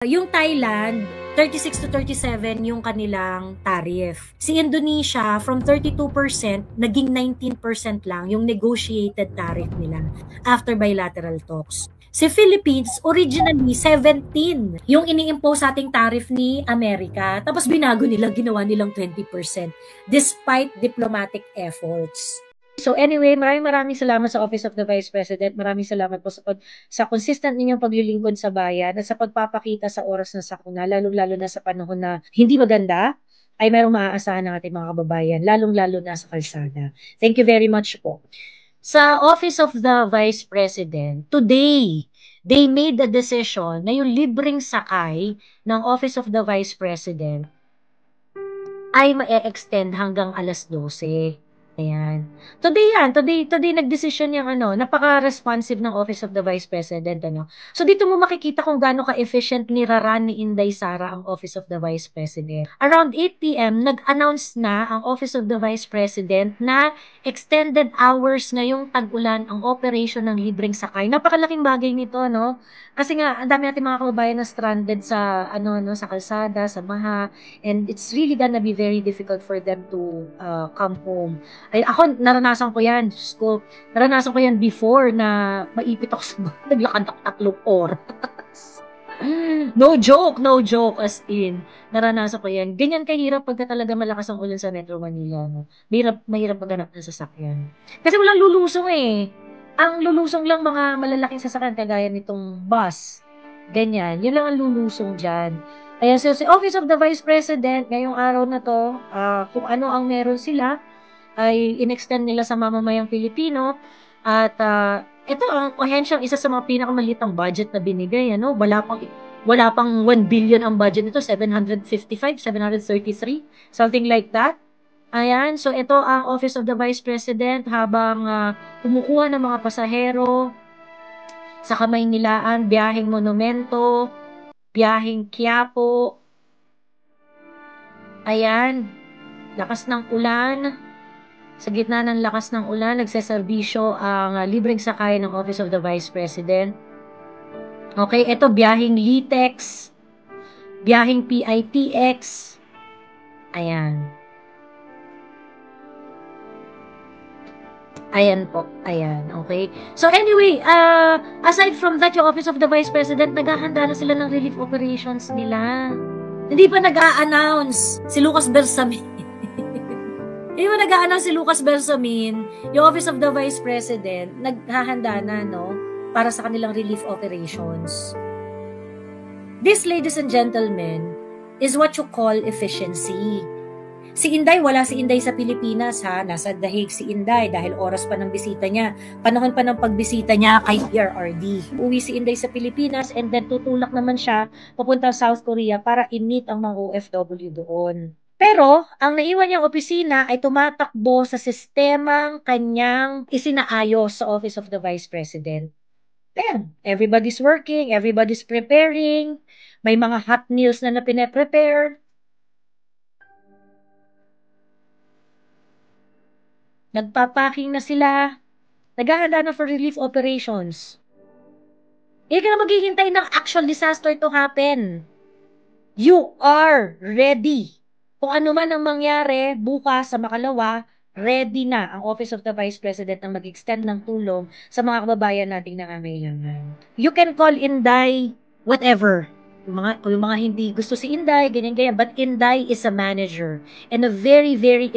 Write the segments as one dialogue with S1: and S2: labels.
S1: Yung Thailand, 36 to 37 yung kanilang tariff. Si Indonesia, from 32%, naging 19% lang yung negotiated tariff nila after bilateral talks. Si Philippines, originally 17 yung ini-impose sa ating tariff ni Amerika. Tapos binago nila, ginawa nilang 20% despite diplomatic efforts. So anyway, maraming salamat sa Office of the Vice President. Maraming salamat po sa consistent ninyong paglilingkod sa bayan at sa pagpapakita sa oras na sakuna, lalong-lalo na sa panahon na hindi maganda, ay merong maaasahan ng ating mga kababayan, lalong-lalo na sa kalsada. Thank you very much po. Sa Office of the Vice President, today, they made the decision na yung libreng sakay ng Office of the Vice President ay ma-extend hanggang alas 12. Ayan. Today nagdesisyon yung napaka-responsive ng Office of the Vice President, So dito mo makikita kung gaano ka-efficient niraran ni Inday Sara ang Office of the Vice President. Around 8 PM, nag-announce na ang Office of the Vice President na extended hours ngayong tag-ulan ang operation ng libreng sakay. Napakalaking bagay nito, no? Kasi nga, ang dami natin mga kababayan na stranded sa, sa kalsada, sa baha, and it's really gonna be very difficult for them to come home. Ay, ako, naranasan ko yan. Naranasan ko yan before na maipit ako sa naglakad ako 3 oras. No joke, as in. Naranasan ko yan. Ganyan kahirap pagka talaga malakas ang ulan sa Metro Manila. No? Mahirap maghanap ng sasakyan. Kasi walang lulusong eh. Ang lulusong lang mga malalaking sasakyan kagaya nitong bus. Ganyan. Yun lang ang lulusong dyan. Ayan, so si Office of the Vice President, ngayong araw na to, kung ano ang meron sila, ay in-extend nila sa mamamayang Pilipino at ito ang ahensyang isa sa mga pinakamalitang budget na binigay, wala pang 1 billion ang budget nito, 755, 733, something like that. Ayan, so ito ang Office of the Vice President habang kumukuha ng mga pasahero sa Kamaynilaan, biyaheng Monumento, biyaheng Quiapo. Ayan, lakas ng ulan. Sa gitna ng lakas ng ulan, nagseserbisyo ang libreng sakay ng Office of the Vice President. Okay, ito biyaheng Litex, biyaheng PITX. Ayan. Ayan po, ayan, okay. So anyway, aside from that, yung Office of the Vice President, naghahanda na sila ng relief operations nila. Hindi pa nag-a-announce si Lucas Bersamin. Hindi ba nag-a-announce si Lucas Bersamin, yung Office of the Vice President, naghahanda na, para sa kanilang relief operations. This, ladies and gentlemen, is what you call efficiency. Si Inday, wala si Inday sa Pilipinas, ha? Nasa The Hague si Inday dahil oras pa ng bisita niya. Panahon pa ng pagbisita niya kay PRRD. Uwi si Inday sa Pilipinas and then tutulak naman siya papunta sa South Korea para i-meet ang mga OFW doon. Pero, ang naiwan niyang opisina ay tumatakbo sa sistemang kanyang isinaayos sa Office of the Vice President. Then, everybody's working, everybody's preparing, may mga hot meals na pine-prepare. Nagpapacking na sila, naghahanda na for relief operations. Hindi ka na maghihintay ng actual disaster to happen. You are ready. Kung ano man ang mangyari bukas sa Makalawa, ready na ang Office of the Vice President na mag-extend ng tulong sa mga kababayan nating nangangailangan. You can call Inday whatever. Yung mga hindi gusto si Inday, ganyan-ganyan. But Inday is a manager and a very, very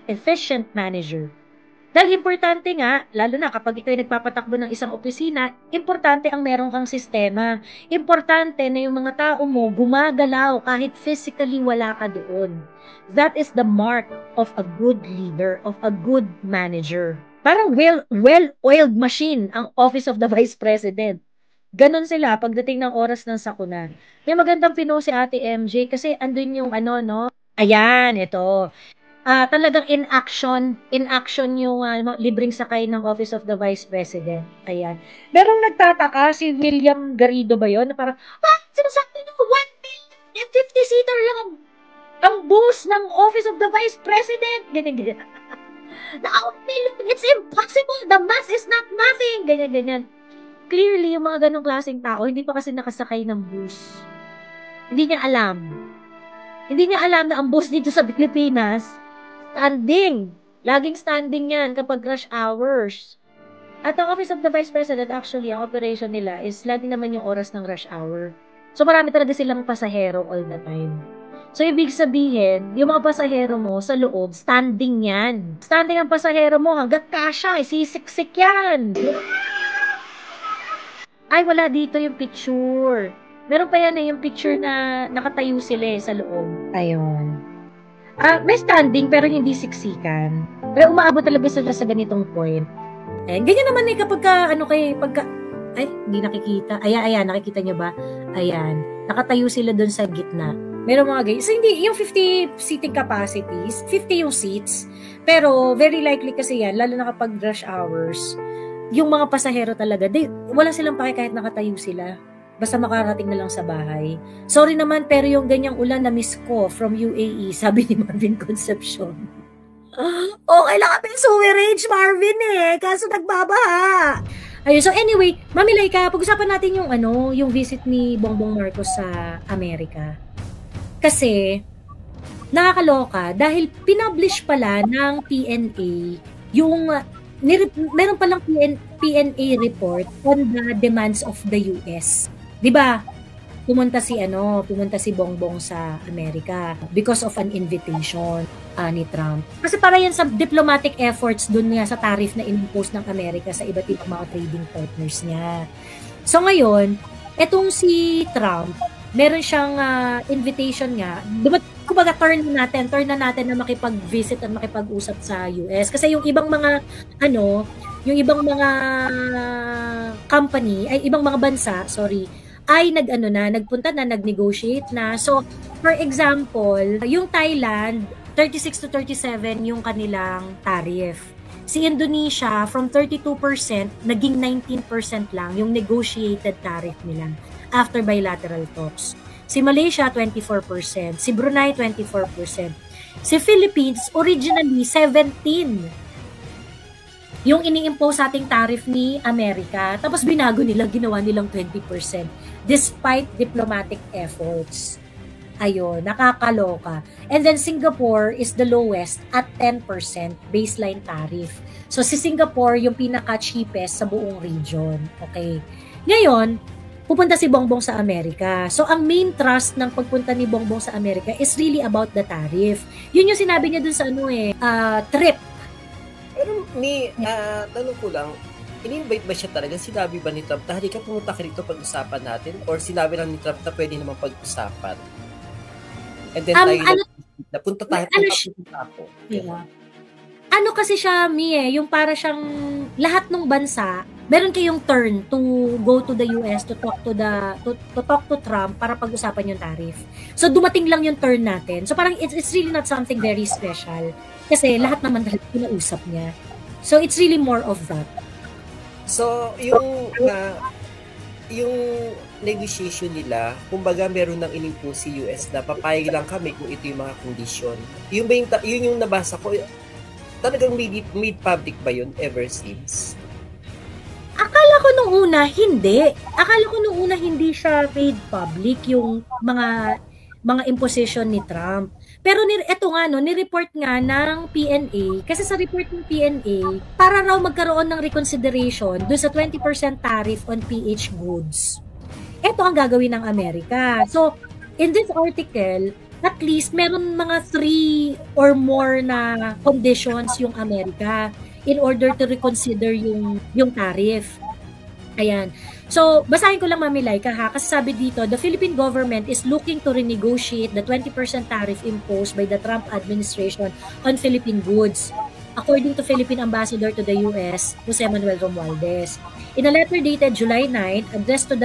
S1: efficient manager. Dahil importante nga, lalo na kapag ikaw ay nagpapatakbo ng isang opisina, importante ang meron kang sistema. Importante na yung mga tao mo gumagalaw kahit physically wala ka doon. That is the mark of a good leader, of a good manager. Parang well-oiled machine ang Office of the Vice President. Ganon sila pagdating ng oras ng sakuna. May magandang pinost si Ate MJ kasi andun yung Ayan, ito. Talagang in action yung libreng sakay ng Office of the Vice President. Ayan. Merong nagtataka, si William Garrido ba yun? Na parang, sinasabi nyo, 1 million 50-seater lang ang bus ng Office of the Vice President. Ganyan. Na 1 million, it's impossible. The mass is not mathing. Ganyan. Clearly, yung mga ganong klaseng tao, hindi pa kasi nakasakay ng bus. Hindi niya alam. Hindi niya alam na ang boss dito sa Pilipinas, standing. Laging standing yan kapag rush hours. At ang Office of the Vice President, actually, ang operation nila is lagi naman yung oras ng rush hour. So, marami talaga silang pasahero all the time. So, ibig sabihin, yung mga pasahero mo sa loob, standing yan. Standing ang pasahero mo hanggat kasya, isisiksik yan. Ay, wala dito yung picture. Meron pa yan yung picture na nakatayo sila sa loob. Ayun. May standing pero hindi siksikan. Pero umaabot talaga sila sa ganitong point. Ganyan naman kapag hindi nakikita. Ayan, nakikita nyo ba? Ayan. Nakatayo sila doon sa gitna. Meron mga ganyan. So, hindi, yung 50 seating capacities, 50 yung seats. Pero, very likely kasi yan, lalo na kapag rush hours, yung mga pasahero talaga, wala silang pake kahit nakatayo sila. Basta makarating na lang sa bahay. Sorry naman, pero yung ganyang ulan na miss ko from UAE, sabi ni Marvin Concepcion. Okay lang kami sewerage, Marvin kaso nagbabaha. Ayun, so anyway, Mami Laika, pag-usapan natin yung visit ni Bongbong Marcos sa Amerika. Kasi, nakakaloka, dahil pinublish pala ng PNA yung meron palang PNA report on the demands of the US. 'Di ba? Pumunta si Bongbong sa Amerika because of an invitation ni Trump. Kasi para yan sa diplomatic efforts dun nga sa tariff na inimpose ng Amerika sa iba't ibang mga trading partners niya. So ngayon, etong si Trump, meron siyang invitation nga. Kumbaga turn na natin na makipag-visit at makipag-usap sa US. Kasi yung ibang mga company, ibang mga bansa, ay nagpunta na, nag-negotiate na. So, for example, yung Thailand, 36 to 37 yung kanilang tariff. Si Indonesia, from 32%, naging 19% lang yung negotiated tariff nila after bilateral talks. Si Malaysia, 24%. Si Brunei, 24%. Si Philippines, originally, 17%. Yung ini-impose sa ating tariff ni Amerika. Tapos binago nila, ginawa nilang 20%. Despite diplomatic efforts. Ayun, nakakaloka. And then Singapore is the lowest at 10% baseline tariff. So si Singapore yung pinaka-cheapest sa buong region. Okay. Ngayon, pupunta si Bongbong sa Amerika. So ang main thrust ng pagpunta ni Bongbong sa Amerika is really about the tariff. Yun yung sinabi niya dun sa trip.
S2: Pero tanong ko lang, in-invite ba siya talaga? Sinabi ba ni Trump na halika pumunta ka rito pag-usapan natin? Or sinabi lang ni Trump na pwede naman pag-usapan? And then napunta ako.
S1: Yeah. Kasi siya, yung para siyang lahat ng bansa, meron kayong turn to go to the US to talk to Trump para pag-usapan yung tariff. So dumating lang yung turn natin. So parang it's really not something very special. Kasi lahat naman talaga kinausap niya. So it's really more of that.
S2: So yung negotiation nila, kumbaga meron nang inimpose si US na papayag lang kami kung ito yung mga kondisyon. Yun yung nabasa ko, talagang made public ba yun ever since?
S1: Akala ko nung una hindi siya made public yung mga imposition ni Trump. Pero ni-report nga ng PNA, kasi sa report ng PNA, para raw magkaroon ng reconsideration doon sa 20% tariff on PH goods. Ito ang gagawin ng Amerika. So, in this article, at least meron mga 3 or more na conditions yung Amerika in order to reconsider yung tariff. Ayan. So, basahin ko lang Mami Laika kasi sabi dito, the Philippine government is looking to renegotiate the 20% tariff imposed by the Trump administration on Philippine goods, according to Philippine Ambassador to the US, Jose Manuel Romualdez. In a letter dated July 9, addressed to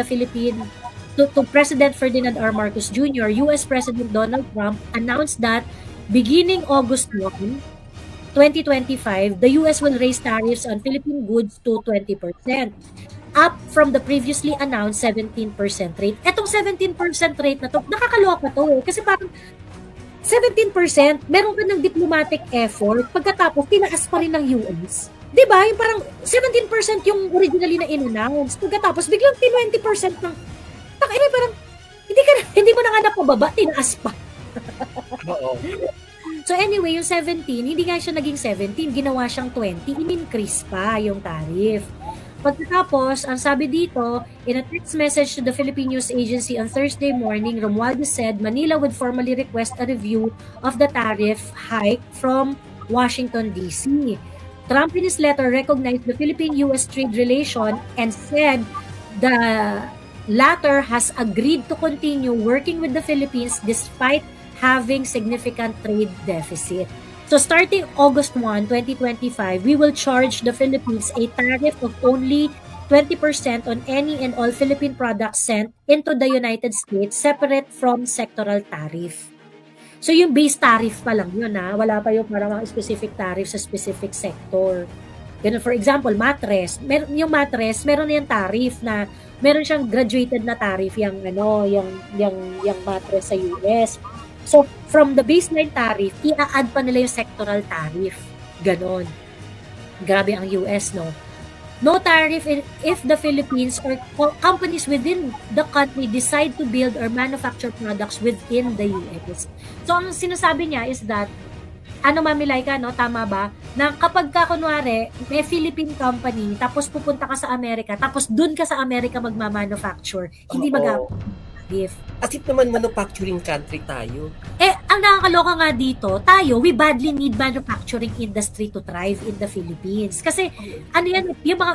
S1: President Ferdinand R. Marcos Jr., US President Donald Trump announced that beginning August 1, 2025, the US will raise tariffs on Philippine goods to 20%. Up from the previously announced 17% rate. Etong 17% rate na to, nakakaloka to kasi parang 17%, meron ka ng diplomatic effort, pagkatapos tinaas pa rin ng US. Diba? Yung parang 17% yung originally na in-announce, pagkatapos biglang 20% ng parang Hindi mo na nga napababa, tinaas pa.
S2: Oo.
S1: So anyway, yung 17, hindi nga siya naging 17, ginawa siyang 20, in-increase pa yung tariff. Pagkatapos, ang sabi dito, in a text message to the Philippine News Agency on Thursday morning, Romualdez said Manila would formally request a review of the tariff hike from Washington, D.C. Trump in his letter recognized the Philippine-U.S. trade relation and said the latter has agreed to continue working with the Philippines despite having significant trade deficit. So starting August 1, 2025, we will charge the Philippines a tariff of only 20% on any and all Philippine products sent into the United States separate from sectoral tariff. So yung base tariff pa lang yun, wala pa yung para mga specific tariff sa specific sector. Ganun, for example, mattress. Yung mattress, meron na yung tariff na meron siyang graduated na tariff yung mattress sa US. So, from the baseline tariff, i-add pa nila yung sectoral tariff. Ganon. Grabe ang US, no? No tariff if the Philippines or companies within the country decide to build or manufacture products within the US. So, ang sinasabi niya is that, Mami Laika, no? Tama ba? Na kapag ka, kunwari, may Philippine company, tapos pupunta ka sa Amerika, tapos dun ka sa Amerika magmamanufacture, hindi mag-tariff.
S2: As if naman manufacturing country tayo.
S1: Ang nakakaloka nga dito, tayo, we badly need manufacturing industry to thrive in the Philippines. Kasi,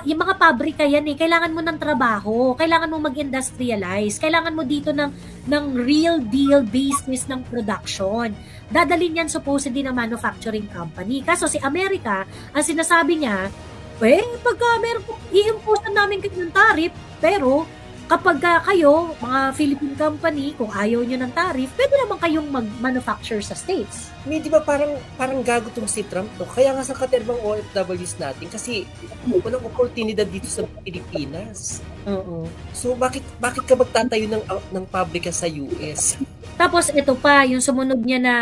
S1: yung mga pabrika yan kailangan mo ng trabaho, kailangan mo mag-industrialize, kailangan mo dito ng real deal business ng production. Dadalhin yan supposedly ng manufacturing company. Kaso si Amerika, ang sinasabi niya, pagka meron, i-impose namin kayo ng tariff, pero kapag kayo, mga Philippine company, kung ayaw nyo ng tariff, pwede naman kayong mag-manufacture sa States.
S2: Di ba parang gago tong si Trump, no? Kaya nga sa katerbang OFWs natin, kasi walang oportunidad dito sa Pilipinas.
S1: Oo.
S2: So, bakit ka magtatayo ng pabrika sa US?
S1: Tapos, ito pa, yung sumunod niya na,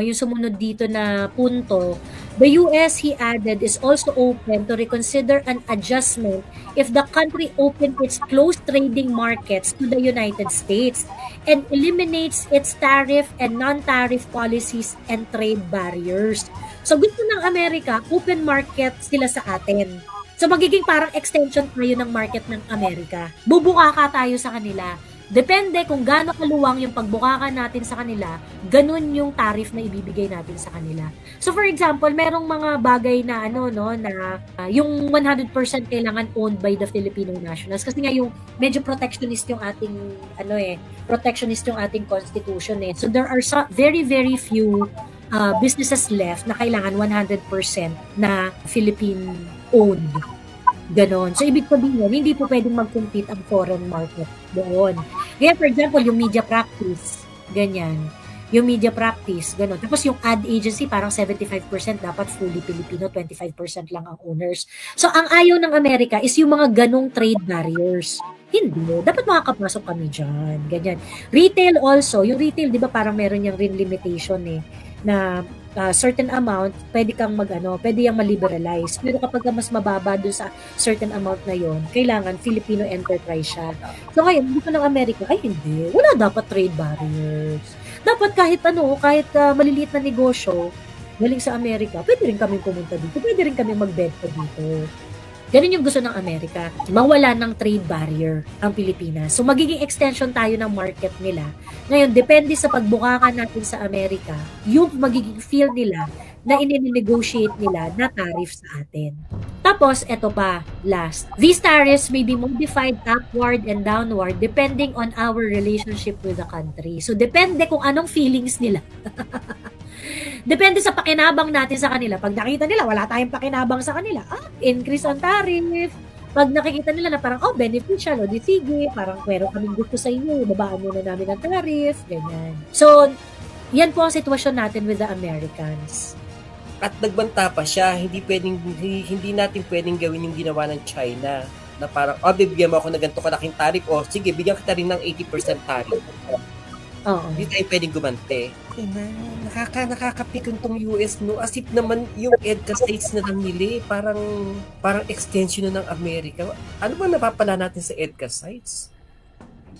S1: yung sumunod dito na punto, the US, he added, is also open to reconsider an adjustment if the country opened its closed trading markets to the United States and eliminates its tariff and non-tariff policies and trade barriers. So gusto ng Amerika, open market sila sa atin. So magiging parang extension tayo ng market ng Amerika. Bubuka ka tayo sa kanila. Depende kung gaano kaluwang yung pagbukakan natin sa kanila, ganun yung tariff na ibibigay natin sa kanila. So for example, merong mga bagay na yung 100% kailangan owned by the Filipino nationals kasi nga yung medyo protectionist yung ating protectionist yung ating constitution . So there are very very few businesses left na kailangan 100% na Philippine owned. Ganon. So, ibig sabihin, hindi po pwedeng mag-compete ang foreign market doon. Kaya, for example, yung media practice, ganyan. Yung media practice, ganon. Tapos yung ad agency, parang 75% dapat fully Filipino, 25% lang ang owners. So, ang ayaw ng Amerika is yung mga ganong trade barriers. Hindi. Dapat makakapasok kami dyan. Ganyan. Retail also. Yung retail, di ba parang meron yung rin limitation na certain amount, pwede kang pwede yung ma-liberalize. Pero kapag mas mababa dun sa certain amount na yon, kailangan Filipino enterprise siya. So ngayon, dito ng Amerika, ay hindi. Wala dapat trade barriers. Dapat kahit maliliit na negosyo, galing sa Amerika, pwede rin kami pumunta dito. Pwede rin kami magbenta dito. Ganun yung gusto ng Amerika. Mawala ng trade barrier ang Pilipinas. So, magiging extension tayo ng market nila. Ngayon, depende sa pagbukakan natin sa Amerika, yung magiging feel nila na in-negotiate nila na tariff sa atin. Tapos, eto pa, last. These tariffs may be modified upward and downward depending on our relationship with the country. So, depende kung anong feelings nila. Depende sa pakinabang natin sa kanila. Pag nakita nila, wala tayong pakinabang sa kanila, increase on tariff. Pag nakikita nila na parang, beneficial, di sige, parang meron kaming gusto sa inyo, babaan muna namin ang tariff, ganyan. So, yan po ang sitwasyon natin with the Americans.
S2: At nagbanta pa siya, hindi natin pwedeng gawin yung ginawa ng China na parang, bibigyan mo ako ng ganito kalaking tariff, sige, bigyan kita rin ng 80% tariff. Hindi tayo pwedeng gumante. Nakakapikon tong US, no? As if naman yung EDCA states na lang nila, parang extension na ng Amerika. Ano ba napapala natin sa EDCA sites?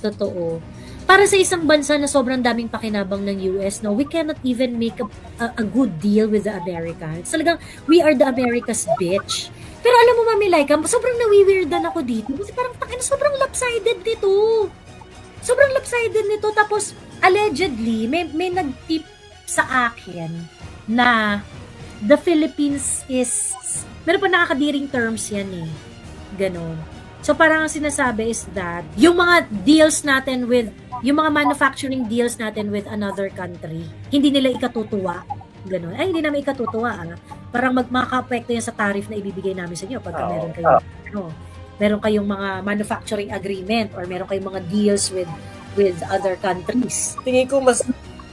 S1: Totoo. Para sa isang bansa na sobrang daming pakinabang ng US, no, we cannot even make a good deal with the Americans. Talagang, we are the America's bitch. Pero alam mo, Mami Laika, sobrang nawi-weirdan ako dito. Kasi parang, sobrang lopsided nito. Sobrang lopsided nito. Tapos, allegedly, may nag-tip sa akin na the Philippines is, meron pa nakakadiring terms yan eh. Ganon. So parang ang sinasabi is that yung mga deals natin with, yung mga manufacturing deals natin with another country, hindi nila ikatutuwa. Ganon. Ay, hindi namin ikatutuwa. Parang makaka-apekto yan sa tariff na ibibigay namin sa inyo pagka meron kayong, meron kayong mga manufacturing agreement or meron kayong mga deals with other countries.
S2: Tingin ko mas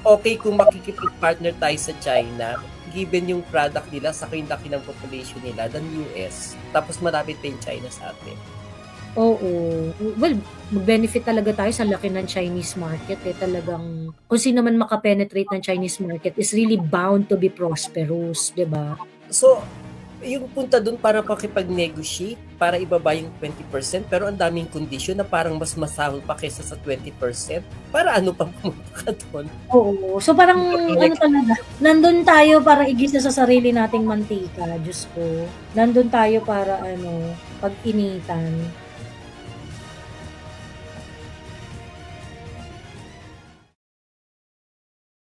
S2: okay kung makikipag-partner tayo sa China given yung product nila sa laki ng population nila than US. Tapos marami pa yung China sa atin.
S1: Oo. Well, mag-benefit talaga tayo sa laki ng Chinese market. Talagang, kung sino man makapenetrate ng Chinese market is really bound to be prosperous, di ba?
S2: So, yung punta dun para pakipag-negotiate, para ibaba yung 20%, pero ang daming condition na parang mas masahol pa kaysa sa 20%. Para ano pang pumunta ka dun?
S1: Oo. So parang, ano talaga, nandun tayo para igisa sa sarili nating mantika, Diyos ko. Nandun tayo para, pag-initan.